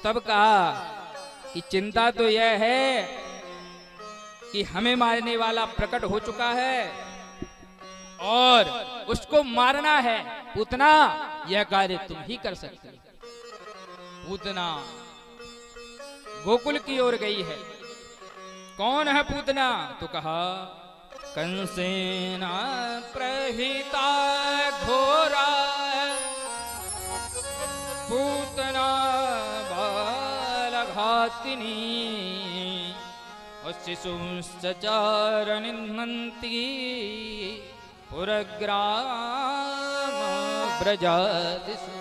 तब कहा कि चिंता तो यह है कि हमें मारने वाला प्रकट हो चुका है और उसको मारना है। पूतना, यह कार्य तुम ही कर सकते हो। पूतना गोकुल की ओर गई है। कौन है पूतना? तो कहा कंसेन प्रहिता घोरा पूतना बालघातिनी और शिशुश्चार निन्नन्ति पुरग्राम ब्रजादिषु।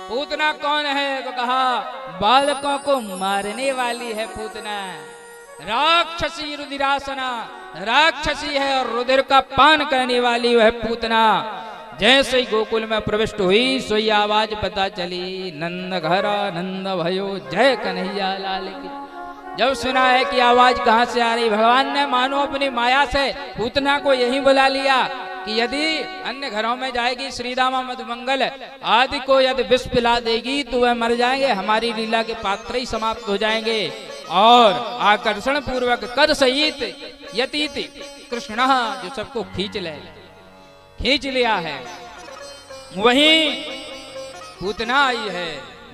पूतना कौन है? तो कहा बालकों को मारने वाली है पूतना। राक्षसी रुधिरासना, राक्षसी है और रुधिर का पान करने वाली वह पूतना। जैसे ही गोकुल में प्रविष्ट हुई सोई आवाज पता चली, नंद घरा नंद भयो जय कन्हैया लाल की। जब सुना है कि आवाज कहां से आ रही, भगवान ने मानो अपनी माया से पूतना को यही बुला लिया कि यदि अन्य घरों में जाएगी श्रीदामा मधुमंगल आदि को यदि विष पिला देगी तो वह मर जाएंगे, हमारी लीला के पात्र ही समाप्त हो जाएंगे। और आकर्षण पूर्वक कर सहित यतीत कृष्ण जो सबको खींच लिया है, वहीं पूतना आई है।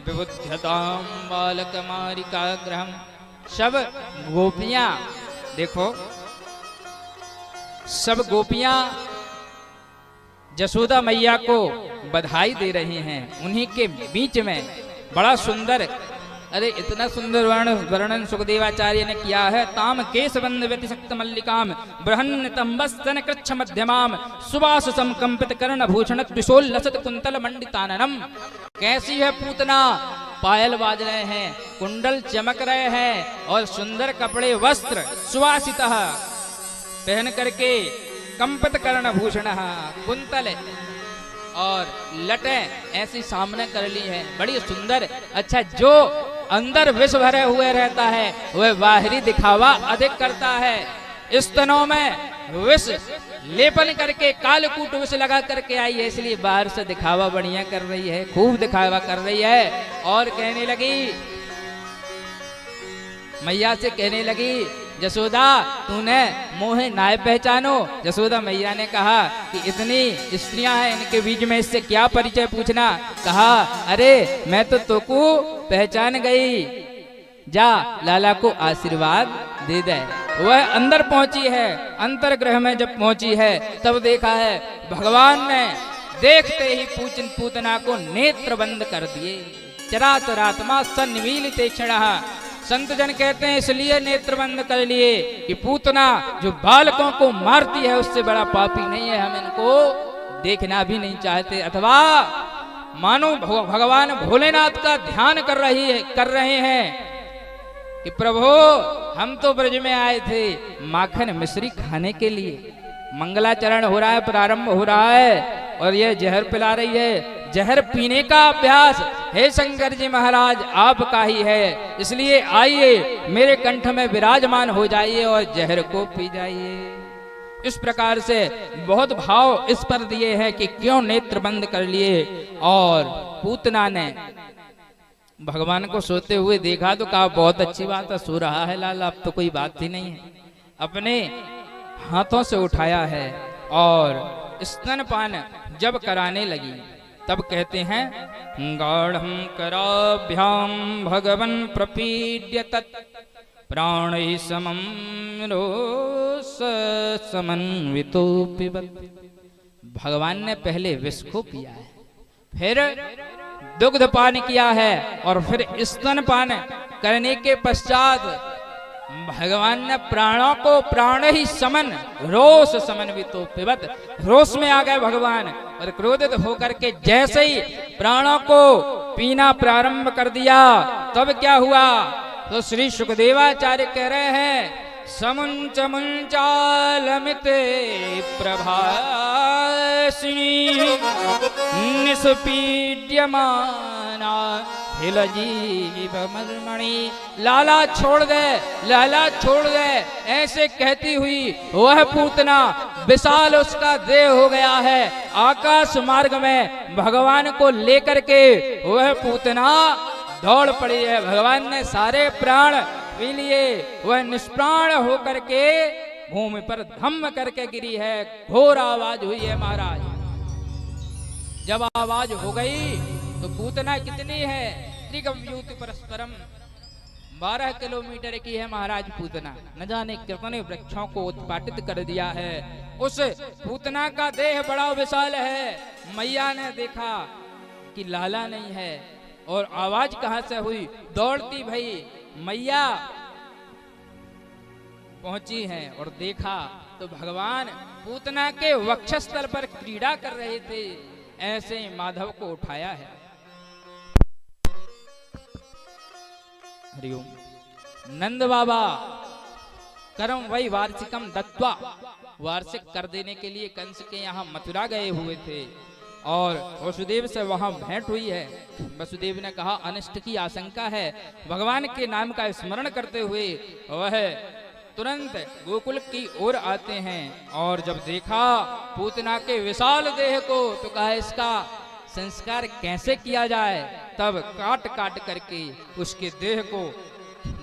विबुध्यताम बालक मारिका ग्रहम। सब गोपियां देखो, सब गोपियां जसोदा मैया को बधाई दे रही हैं। उन्हीं के बीच में बड़ा सुंदर, अरे इतना सुंदर वर्णन सुखदेवाचार्य ने किया है। ताम केश बंद व्यतिशक्त मल्लिकाम बृहन्न तंबस्तन कृच्छ मध्यमाम सुवास संकंपित कर्ण भूषण त्रिशोल्लसत कुंतल मंडिताननम। कैसी है पूतना? पायल बाज रहे हैं, कुंडल चमक रहे हैं और सुंदर कपड़े वस्त्र सुवासित पहन करके कंपित कर्ण भूषण कुंतल और लटे ऐसी सामने कर ली है, बड़ी सुंदर। अच्छा, जो अंदर विष भरे हुए रहता है वह बाहरी दिखावा अधिक करता है। स्तनों में विष लेपन करके कालकूट विष लगा करके आई है, इसलिए बाहर से दिखावा बढ़िया कर रही है, खूब दिखावा कर रही है। और कहने लगी, मैया से कहने लगी, जसोदा तूने मोहे नाय पहचानो। जसोदा मैया ने कहा कि इतनी स्त्रियां हैं, इनके बीच में इससे क्या परिचय पूछना। कहा अरे मैं तो तोको पहचान गई, जा लाला को आशीर्वाद दे दे। वह अंदर पहुंची है, अंतर्गृह में जब पहुंची है तब देखा है भगवान ने देखते ही पूतना को नेत्र बंद कर दिए। चराचरात्मा सन्मीलिते क्षणः। संत जन कहते हैं इसलिए नेत्र बंद कर लिए कि पूतना जो बालकों को मारती है उससे बड़ा पापी नहीं है, हम इनको देखना भी नहीं चाहते। अथवा मानो भगवान भोलेनाथ का ध्यान कर रहे हैं कि प्रभु हम तो ब्रज में आए थे माखन मिश्री खाने के लिए, मंगलाचरण हो रहा है, प्रारंभ हो रहा है और यह जहर पिला रही है। जहर पीने का अभ्यास हे शंकर जी महाराज आपका ही है, इसलिए आइए मेरे कंठ में विराजमान हो जाइए और जहर को पी जाइए। इस प्रकार से बहुत भाव इस पर दिए हैं कि क्यों नेत्र बंद कर लिए। और पूतना ने भगवान को सोते हुए देखा तो कहा बहुत अच्छी बात है, सो रहा है लाला, अब तो कोई बात ही नहीं है। अपने हाथों से उठाया है और स्तनपान जब कराने लगी तब कहते हैं गाढ़ं कराभ्याम भगवन् प्रपीड्य तत् प्राणैः समं रोष समन्वितो पिबत्। भगवान ने पहले विष को पिया है, फिर दुग्ध पान किया है और फिर स्तन पान करने के पश्चात भगवान ने प्राणों को प्राण ही समन रोष समन्वितो पिबत। रोष में आ गए भगवान और क्रोधित होकर के जैसे ही प्राणों को पीना प्रारंभ कर दिया तब क्या हुआ? तो श्री सुखदेवाचार्य कह रहे हैं समुंच मुंचालमिते प्रभासिनी निष्पीड्यमाना हिल जीव मर्मणि। लाला छोड़ दे, लाला छोड़ दे, ऐसे कहती हुई वह पूतना विशाल उसका देह हो गया है। आकाश मार्ग में भगवान को लेकर के वह पूतना दौड़ पड़ी है। भगवान ने सारे प्राण पी लिए, वह निष्प्राण होकर के भूमि पर धम्म करके गिरी है। घोर आवाज हुई है महाराज। जब आवाज हो गई तो पूतना कितनी है, त्रिगम्यूति परस्परम, 12 किलोमीटर की है महाराज पूतना। न जाने कितने वृक्षों को उत्पाटित कर दिया है। उस पूतना का देह बड़ा विशाल है। मैया ने देखा कि लाला नहीं है, और आवाज कहां से हुई, दौड़ती भई मैया पहुंची है और देखा तो भगवान पूतना के वक्षस्थल पर क्रीड़ा कर रहे थे। ऐसे माधव को उठाया है। हरिओम। नंद बाबा करम वही वार्षिकम दत्वा, वार्षिक कर देने के लिए कंस के यहाँ मथुरा गए हुए थे, और वसुदेव से वहां भेंट हुई है। वसुदेव ने कहा अनिष्ट की आशंका है। भगवान के नाम का स्मरण करते हुए वह तुरंत गोकुल की ओर आते हैं, और जब देखा पूतना के विशाल देह को तो कहा इसका संस्कार कैसे किया जाए। तब काट काट करके उसके देह को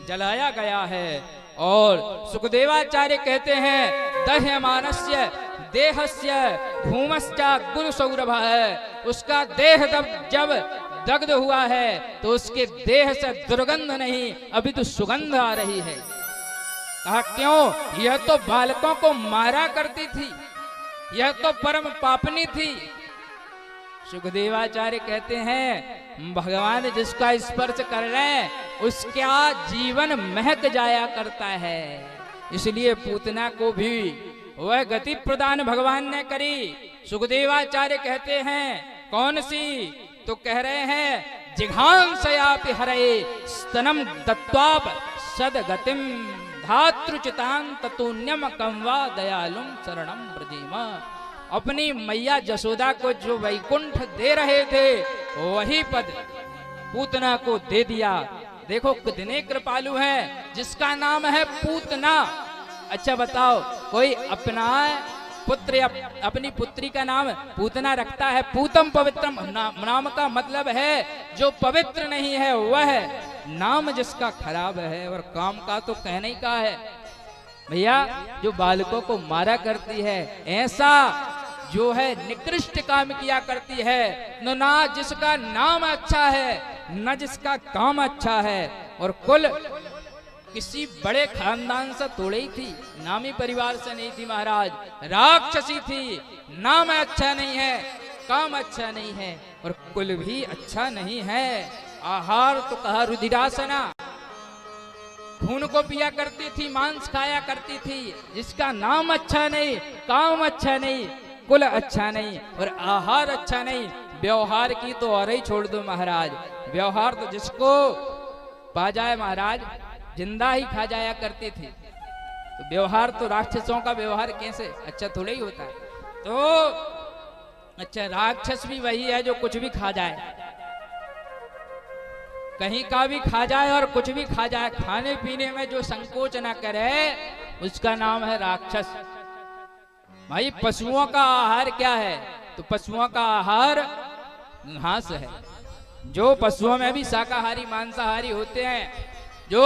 जलाया गया है। और सुखदेवाचार्य कहते हैं दह्यमानस्य देहस्य धूमश्चा गुरु सौरभ है। उसका देह जब दग्ध हुआ है तो उसके देह से दुर्गंध नहीं, अभी तो सुगंध आ रही है। कहा क्यों, यह तो बालकों को मारा करती थी, यह तो परम पापनी थी। सुखदेवाचार्य कहते हैं भगवान जिसका स्पर्श कर रहे उसका जीवन महक जाया करता है, इसलिए पूतना को भी वह गति प्रदान भगवान ने करी। सुखदेवाचार्य कहते हैं कौन सी, तो कह रहे हैं जिघांसयापि हरे स्तनम दत्वाप सदगतिम धातृचितान ततुन्यम कम्वा दयालुम शरणम ब्रजेमा। अपनी मैया जसोदा को जो वैकुंठ दे रहे थे वही पद पूतना को दे दिया। देखो कितने कृपालु हैं, जिसका नाम है पूतना। अच्छा बताओ, कोई अपना पुत्र या अपनी पुत्री का नाम पूतना रखता है? पूतम पवित्रम नाम का मतलब है जो पवित्र नहीं है वह नाम जिसका खराब है, और काम का तो कहने ही का है। भैया जो बालकों को मारा करती है, ऐसा जो है निकृष्ट काम किया करती है, न ना जिसका नाम अच्छा है न जिसका काम अच्छा है। और कुल किसी बड़े खानदान से थोड़ी ही थी, नामी परिवार से नहीं थी महाराज, राक्षसी थी। नाम अच्छा नहीं है, काम अच्छा नहीं है, और कुल भी अच्छा नहीं है। आहार तो कहा रुधिरासना, खून को पिया करती थी, मांस खाया करती थी। जिसका नाम अच्छा नहीं, काम अच्छा नहीं, कुल अच्छा नहीं, और आहार अच्छा नहीं, व्यवहार की तो और ही छोड़ दो महाराज। व्यवहार तो जिसको पा जाए महाराज जिंदा ही खा जाया करती थी। तो व्यवहार तो राक्षसों का व्यवहार कैसे अच्छा थोड़ा ही होता है। तो अच्छा राक्षस भी वही है जो कुछ भी खा जाए, कहीं का भी खा जाए और कुछ भी खा जाए, खाने पीने में जो संकोच ना करे उसका नाम है राक्षस। भाई पशुओं का आहार क्या है, तो पशुओं का आहार घास है। जो पशुओं में भी शाकाहारी मांसाहारी होते हैं, जो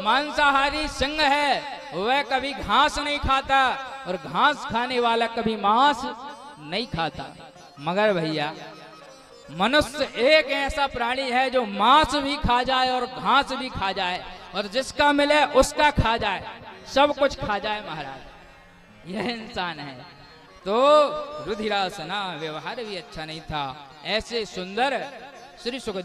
मांसाहारी संघ है वह कभी घास नहीं खाता, और घास खाने वाला कभी मांस नहीं खाता। मगर भैया मनुष्य एक ऐसा प्राणी है जो मांस भी खा जाए और घास भी खा जाए, और जिसका मिले उसका खा जाए, सब कुछ खा जाए महाराज, यह इंसान है। तो रुधिरासना, व्यवहार भी अच्छा नहीं था। ऐसे सुंदर श्री सुखदेव